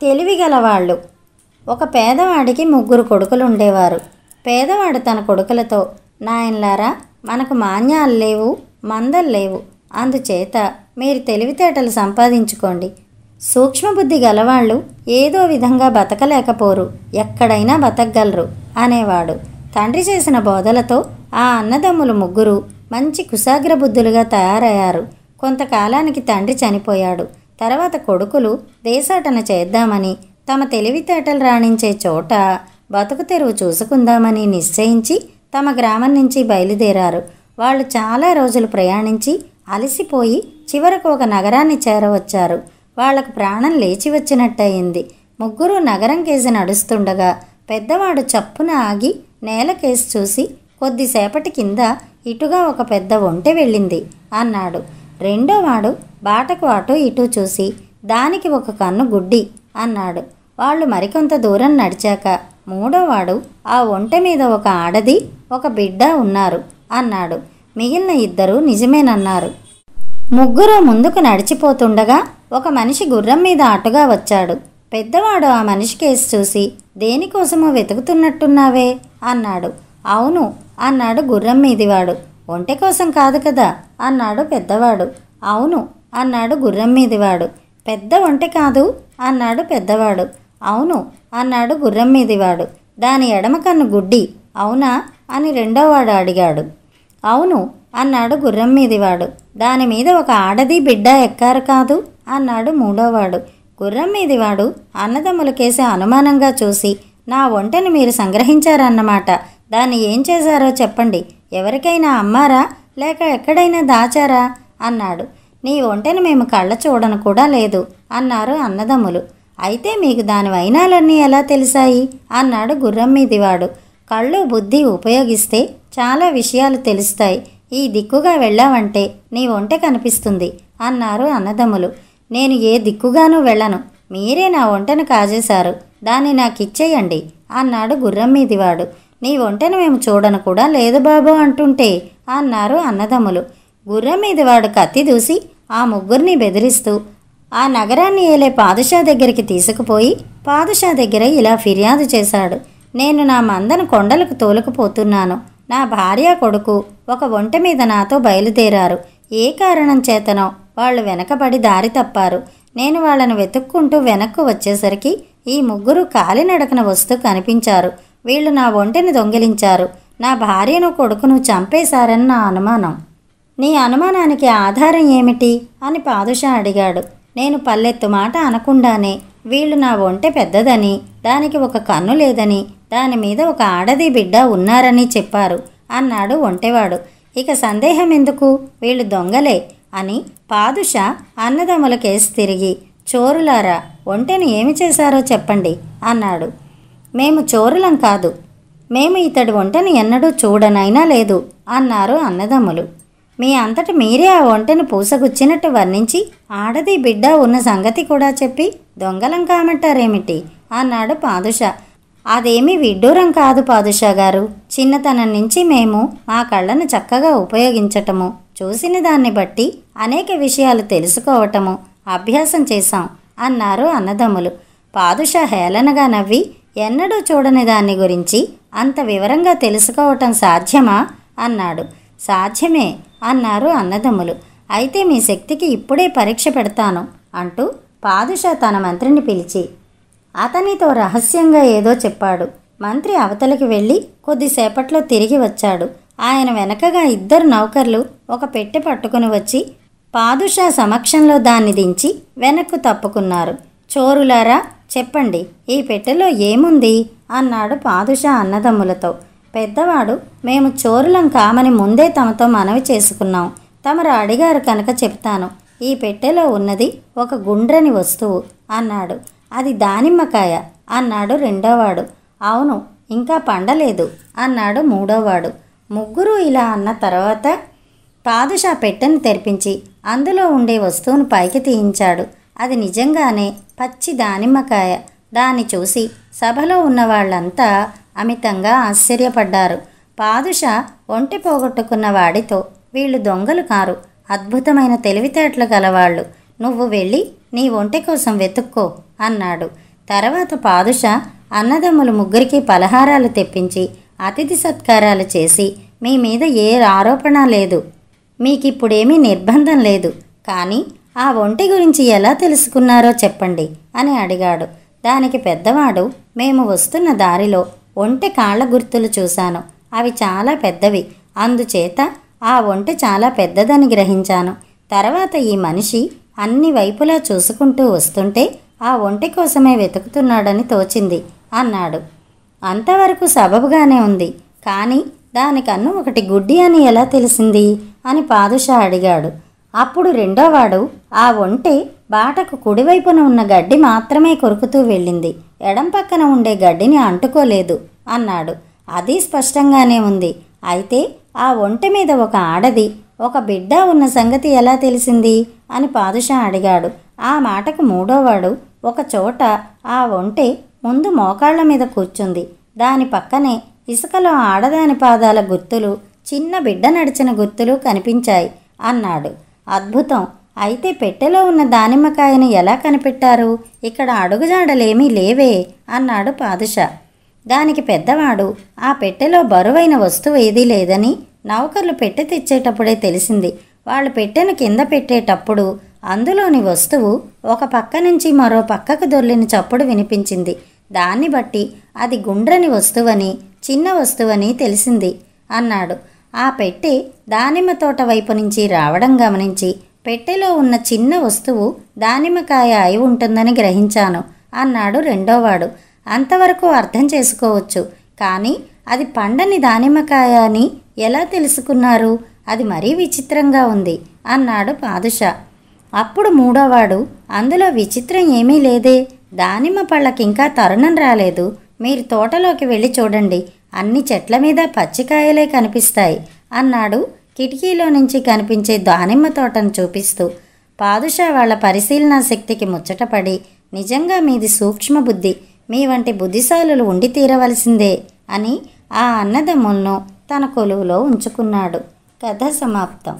తెలివిగలవాళ్ళు. ఒక పేదవాడికి 3 కొడుకులు ఉండేవారు. పేదవాడు తన కొడుకులతో, నాయనలారా, మనకు మాన్యాలు లేవు, మందలు లేవు, అందుచేత మీరు తెలివితేటలు సంపాదించుకోండి. సూక్ష్మబుద్ధి గలవాళ్ళు ఏదో విధంగా బతకలేకపోరు, ఎక్కడైనా బతకగలరు అనేవాడు. తండ్రి చేసిన బోధలతో ఆ అన్నదమ్ములు 3 మంచి కుశాగ్రబుద్ధులుగా తయారయ్యారు. కొంతకాలానికి తండ్రి చనిపోయాడు. తర్వాత కొడుకులు దేశాటన చేద్దామని, తమ తెలివితేటలు రాణించే చోట బతుకు తెరువు చూసుకుందామని నిశ్చయించి తమ గ్రామం నుంచి బయలుదేరారు. వాళ్ళు చాలా రోజులు ప్రయాణించి అలసిపోయి చివరకు ఒక నగరాన్ని చేరవచ్చారు. వాళ్లకు ప్రాణం లేచి వచ్చినట్టయింది. 3 నగరం కేసి నడుస్తుండగా పెద్దవాడు చప్పున ఆగి నేలకేసి చూసి, కొద్దిసేపటి కింద ఇటుగా ఒక పెద్ద ఒంటె వెళ్ళింది అన్నాడు. రెండోవాడు బాటకు అటు ఇటు చూసి, దానికి ఒక కన్ను గుడ్డి అన్నాడు. వాళ్ళు మరికొంత దూరం నడిచాక మూడోవాడు, ఆ ఒంటె మీద ఒక ఆడది ఒక బిడ్డ ఉన్నారు అన్నాడు. మిగిలిన 2 నిజమేనన్నారు. 3 ముందుకు నడిచిపోతుండగా ఒక మనిషి గుర్రం మీద అటుగా వచ్చాడు. పెద్దవాడు ఆ మనిషి కేసి చూసి, దేనికోసమో వెతుకుతున్నట్టున్నావే అన్నాడు. అవును అన్నాడు గుర్రం మీదివాడు. ఒంటె కోసం కాదు కదా అన్నాడు పెద్దవాడు. అవును అన్నాడు గుర్రం మీదివాడు. పెద్ద ఒంటె కాదు అన్నాడు పెద్దవాడు. అవును అన్నాడు గుర్రం మీదివాడు. దాని ఎడమ కన్ను గుడ్డి అవునా అని రెండోవాడు అడిగాడు. అవును అన్నాడు గుర్రం మీదివాడు. దాని మీద ఒక ఆడది బిడ్డ ఎక్కారు కాదు అన్నాడు మూడోవాడు. గుర్రం మీదివాడు అన్నదమ్ములకేసి అనుమానంగా చూసి, నా ఒంటెని మీరు సంగ్రహించారన్నమాట. దాన్ని ఏం చేశారో చెప్పండి. ఎవరికైనా అమ్మారా లేక ఎక్కడైనా దాచారా అన్నాడు. నీ ఒంటెని మేము కళ్ళ చూడను కూడా లేదు అన్నారు అన్నదమ్ములు. అయితే మీకు దాని వైనాలన్నీ ఎలా తెలిసాయి అన్నాడు గుర్రం మీదివాడు. కళ్ళు బుద్ధి ఉపయోగిస్తే చాలా విషయాలు తెలుస్తాయి. ఈ దిక్కుగా వెళ్ళావంటే నీ ఒంటె కనిపిస్తుంది అన్నారు అన్నదమ్ములు. నేను ఏ దిక్కుగానూ వెళ్ళను, మీరే నా ఒంటెను కాజేశారు, దాన్ని నాకిచ్చేయండి అన్నాడు గుర్రం మీదివాడు. నీ ఒంటెను మేము చూడను కూడా లేదు బాబు అంటుంటే అన్నారు అన్నదమ్ములు. గుర్రం మీదివాడు కత్తి దూసి ఆ 3 బెదిరిస్తూ ఆ నగరాన్ని ఏలే పాదుషా దగ్గరికి తీసుకుపోయి పాదుషా దగ్గర ఇలా ఫిర్యాదు చేశాడు. నేను నా మందను కొండలకు తోలుకుపోతున్నాను. నా భార్య కొడుకు ఒక ఒంటె మీద నాతో బయలుదేరారు. ఏ కారణం చేతనో వాళ్ళు వెనకబడి దారి తప్పారు. నేను వాళ్ళను వెతుక్కుంటూ వెనక్కు వచ్చేసరికి ఈ 3 కాలినడకన వస్తూ కనిపించారు. వీళ్ళు నా ఒంటెని దొంగిలించారు. నా భార్యను కొడుకును చంపేశారని నా అనుమానం. నీ అనుమానానికి ఆధారం ఏమిటి అని పాదుషా అడిగాడు. నేను పల్లెత్తు మాట అనకుండానే వీళ్ళు నా ఒంటె పెద్దదని, దానికి ఒక కన్ను లేదని, దాని మీద ఒక ఆడది బిడ్డ ఉన్నారని చెప్పారు అన్నాడు ఒంటెవాడు. ఇక సందేహం ఎందుకు, వీళ్ళు దొంగలే అని పాదుషా అన్నదమ్ములకేసి తిరిగి, చోరులారా, ఒంటెను ఏమి చేశారో చెప్పండి అన్నాడు. మేము చోరులం కాదు, మేము ఇతడి ఒంటెను ఎన్నడూ చూడనైనా లేదు అన్నారు అన్నదమ్ములు. మీ అంతటి మీరే ఆ ఒంటెను పూసగుచ్చినట్టు వర్ణించి ఆడది బిడ్డ ఉన్న సంగతి కూడా చెప్పి దొంగలం కామంటారేమిటి అన్నాడు పాదుషా. అదేమీ విడ్డూరం కాదు పాదుషా గారు. చిన్నతనం నుంచి మేము మా కళ్ళను చక్కగా ఉపయోగించటము, చూసిన దాన్ని బట్టి అనేక విషయాలు తెలుసుకోవటము అభ్యాసం చేశాం అన్నారు అన్నదమ్ములు. పాదుషా హేళనగా నవ్వి, ఎన్నడూ చూడని దాన్ని గురించి అంత వివరంగా తెలుసుకోవటం సాధ్యమా అన్నాడు. సాధ్యమే అన్నారు అన్నదమ్ములు. అయితే మీ శక్తికి ఇప్పుడే పరీక్ష పెడతాను అంటూ పాదుషా తన మంత్రిని పిలిచి అతనితో రహస్యంగా ఏదో చెప్పాడు. మంత్రి అవతలికి వెళ్ళి కొద్దిసేపట్లో తిరిగి వచ్చాడు. ఆయన వెనకగా 2 నౌకర్లు ఒక పెట్టె పట్టుకుని వచ్చి పాదుషా సమక్షంలో దాన్ని దించి వెనక్కు తప్పుకున్నారు. చోరులారా, చెప్పండి, ఈ పెట్టెలో ఏముంది అన్నాడు పాదుషా అన్నదమ్ములతో. పెద్దవాడు, మేము చోరులం కామని ముందే తమతో మనవి చేసుకున్నాం. తమరు అడిగారు కనుక చెప్తాను. ఈ పెట్టెలో ఉన్నది ఒక గుండ్రని వస్తువు అన్నాడు. అది దానిమ్మకాయ అన్నాడు రెండోవాడు. అవును, ఇంకా పండలేదు అన్నాడు మూడోవాడు. 3 ఇలా అన్న తర్వాత పాదుషా పెట్టెను తెరిపించి అందులో ఉండే వస్తువును పైకి తీయించాడు. అది నిజంగానే పచ్చి దానిమ్మకాయ. దాన్ని చూసి సభలో ఉన్న వాళ్ళంతా అమితంగా ఆశ్చర్యపడ్డారు. పాదుషా ఒంటె పోగొట్టుకున్న వాడితో, వీళ్ళు దొంగలు కారు, అద్భుతమైన తెలివితేటలు గలవాళ్ళు. నువ్వు వెళ్ళి నీ ఒంటె కోసం వెతుక్కో అన్నాడు. తర్వాత పాదుషా అన్నదమ్ములు ముగ్గురికి పలహారాలు తెప్పించి అతిథి సత్కారాలు చేసి, మీ మీద ఏ ఆరోపణ లేదు, మీకిప్పుడేమీ నిర్బంధం లేదు, కానీ ఆ ఒంటె గురించి ఎలా తెలుసుకున్నారో చెప్పండి అని అడిగాడు. దానికి పెద్దవాడు, మేము వస్తున్న దారిలో ఒంటె కాళ్ళ గుర్తులు చూశాను. అవి చాలా పెద్దవి. అందుచేత ఆ ఒంటె చాలా పెద్దదని గ్రహించాను. తర్వాత ఈ మనిషి అన్ని వైపులా చూసుకుంటూ వస్తుంటే ఆ ఒంటె కోసమే వెతుకుతున్నాడని తోచింది అన్నాడు. అంతవరకు సబబుగానే ఉంది, కానీ దాని కన్ను ఒకటి గుడ్డి అని ఎలా తెలిసింది అని పాదుషా అడిగాడు. అప్పుడు రెండోవాడు, ఆ ఒంటె బాటకు కుడివైపున ఉన్న గడ్డి మాత్రమే కొరుకుతూ వెళ్ళింది, ఎడం పక్కన ఉండే గడ్డిని అంటుకోలేదు అన్నాడు. అది స్పష్టంగానే ఉంది. అయితే ఆ ఒంటె మీద ఒక ఆడది, ఒక బిడ్డ ఉన్న సంగతి ఎలా తెలిసింది అని పాదుషా అడిగాడు. ఆ మాటకు మూడోవాడు, ఒక చోట ఆ ఒంటె ముందు మోకాళ్ల మీద కూర్చుంది, దాని పక్కనే ఇసుకలో ఆడదాని పాదాల గుర్తులు, చిన్న బిడ్డ నడిచిన గుర్తులు కనిపించాయి అన్నాడు. అద్భుతం. అయితే పెట్టెలో ఉన్న దానిమ్మకాయను ఎలా కనిపెట్టారు? ఇక్కడ అడుగుజాడలేమీ లేవే అన్నాడు పాదుషా. దానికి పెద్దవాడు, ఆ పెట్టెలో బరువైన వస్తువు ఏదీ లేదని నౌకర్లు పెట్టె తెచ్చేటప్పుడే తెలిసింది. వాళ్ళు పెట్టెను కింద పెట్టేటప్పుడు అందులోని వస్తువు ఒక పక్క నుంచి మరో పక్కకు దొర్లిన చప్పుడు వినిపించింది. దాన్ని బట్టి అది గుండ్రని వస్తువని, చిన్న వస్తువని తెలిసింది అన్నాడు. ఆ పెట్టె దానిమ్మ తోట వైపు నుంచి రావడం గమనించి పెట్టెలో ఉన్న చిన్న వస్తువు దానిమ్మకాయ అయి ఉంటుందని గ్రహించాను అన్నాడు రెండోవాడు. అంతవరకు అర్థం చేసుకోవచ్చు, కానీ అది పండని దానిమ్మకాయ అని ఎలా తెలుసుకున్నారు? అది మరీ విచిత్రంగా ఉంది అన్నాడు పాదుషా. అప్పుడు మూడోవాడు, అందులో విచిత్రం ఏమీ లేదే, దానిమ్మ పళ్ళకింకా తరుణం రాలేదు. మీరు తోటలోకి వెళ్ళి చూడండి, అన్ని చెట్ల మీద పచ్చికాయలే కనిపిస్తాయి అన్నాడు కిటికీలో నుంచి కనిపించే దానిమ్మ తోటను చూపిస్తూ. పాదుషా వాళ్ళ పరిశీలనా శక్తికి ముచ్చటపడి, నిజంగా మీది సూక్ష్మ బుద్ధి, మీ వంటి బుద్ధిశాలులు ఉండి తీరవలసిందే అని ఆ అన్నదమ్ములను తన కొలువులో ఉంచుకున్నాడు. కథ సమాప్తం.